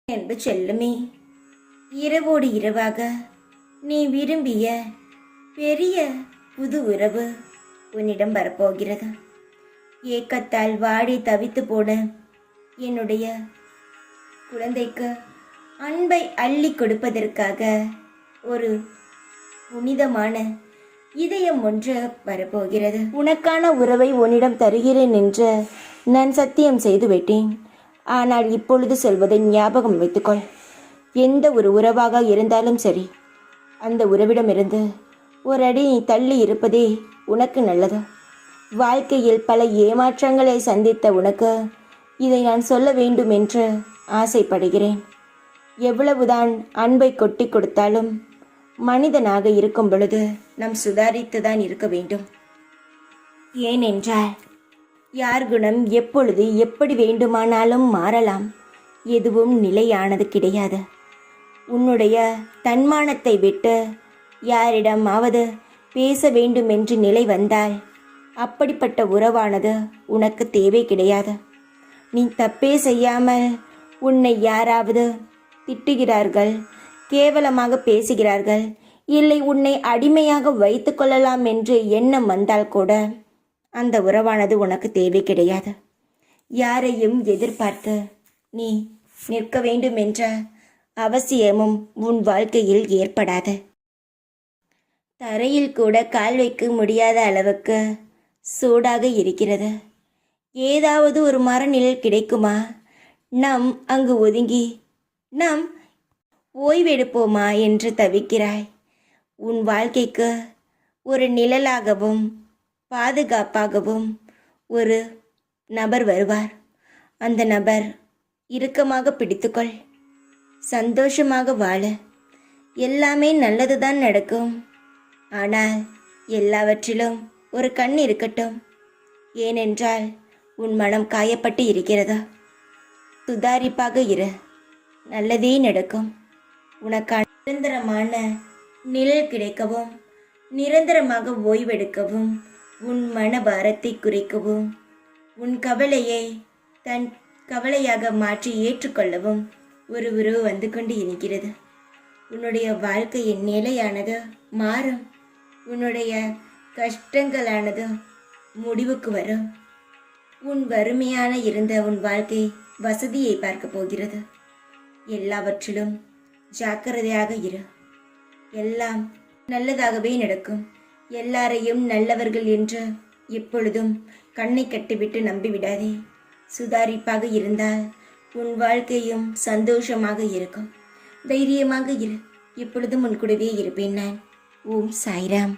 என்று செல்லுமே, இரவோடு இரவாக நீ விரும்பிய பெரிய புது உறவு உன்னிடம் வரப்போகிறது. ஏக்கத்தால் வாடி தவித்து போன என்னுடைய குழந்தைக்கு அன்பை அள்ளி கொடுப்பதற்காக ஒரு புனிதமான இதயம் ஒன்று வரப்போகிறது. உனக்கான உறவை உன்னிடம் தருகிறேன் என்று நான் சத்தியம் செய்து விட்டேன். ஆனால் இப்பொழுது சொல்வதை ஞாபகம் வைத்துக்கொள். எந்த ஒரு உறவாக இருந்தாலும் சரி, அந்த உறவிடமிருந்து ஒரு அடி நீ தள்ளி இருப்பதே உனக்கு நல்லது. வாழ்க்கையில் பல ஏமாற்றங்களை சந்தித்த உனக்கு இதை நான் சொல்ல வேண்டும் என்று ஆசைப்படுகிறேன். எவ்வளவுதான் அன்பை கொட்டி கொடுத்தாலும் மனிதனாக இருக்கும் பொழுது நாம் சுதாரித்துதான் இருக்க வேண்டும். ஏனென்றால் யார் குணம் எப்பொழுது எப்படி வேண்டுமானாலும் மாறலாம். எதுவும் நிலையானது கிடையாது. உன்னுடைய தன்மானத்தை விட்டு யாரிடமாவது பேச வேண்டும் என்று நிலை வந்தால் அப்படிப்பட்ட உறவானது உனக்கு தேவை கிடையாது. நீ தப்பே செய்யாமல் உன்னை யாராவது திட்டுகிறார்கள், கேவலமாக பேசுகிறார்கள், இல்லை உன்னை அடிமையாக வைத்து கொள்ளலாம் என்று எண்ணம் வந்தால் கூட அந்த உறவானது உனக்கு தேவை கிடையாது. யாரையும் எதிர்பார்த்து நீ நிற்க வேண்டும் என்ற அவசியமும் உன் வாழ்க்கையில் ஏற்படாது. தரையில் கூட கால் வைக்க முடியாத அளவுக்கு சூடாக இருக்கிறது. ஏதாவது ஒரு மரநிழல் கிடைக்குமா? நாம் அங்கு ஒதுங்கி நாம் ஓய்வெடுப்போமா என்று தவிக்கிறாய். உன் வாழ்க்கைக்கு ஒரு நிழலாகவும் பாதுகாப்பாகவும் ஒரு நபர் வருவார். அந்த நபர் இறுக்கமாக பிடித்துக்கொள். சந்தோஷமாக வாழ. எல்லாமே நல்லதுதான் நடக்கும். ஆனால் எல்லாவற்றிலும் ஒரு கண் இருக்கட்டும். ஏனென்றால் உன் மனம் காயப்பட்டு இருக்கிறதா? சுதாரிப்பாக இரு. நல்லதே நடக்கும். உனக்கான நிரந்தரமான நிழல் கிடைக்கவும், நிரந்தரமாக ஓய்வெடுக்கவும், உன் மன பாரத்தை குறைக்கவும், உன் கவலையை தன் கவலையாக மாற்றி ஏற்றுக்கொள்ளவும் ஒரு உறவு வந்து கொண்டு இருக்கிறது. உன்னுடைய வாழ்க்கையின் நிலையானது மாறும். உன்னுடைய கஷ்டங்களானது முடிவுக்கு வரும். உன் வறுமையான இருந்த உன் வாழ்க்கை வசதியை பார்க்க போகிறது. எல்லாவற்றிலும் ஜாக்கிரதையாக இரு. எல்லாம் நல்லதாகவே நடக்கும். எல்லாரையும் நல்லவர்கள் என்று எப்பொழுதும் கண்ணை கட்டிவிட்டு நம்பிவிடாதே. சுதாரிப்பாக இருந்தால் உன் வாழ்க்கையும் சந்தோஷமாக இருக்கும். தைரியமாக இரு. எப்பொழுதும் உன் கூடவே இருப்பேன் நான். ஓம் சாய்ராம்.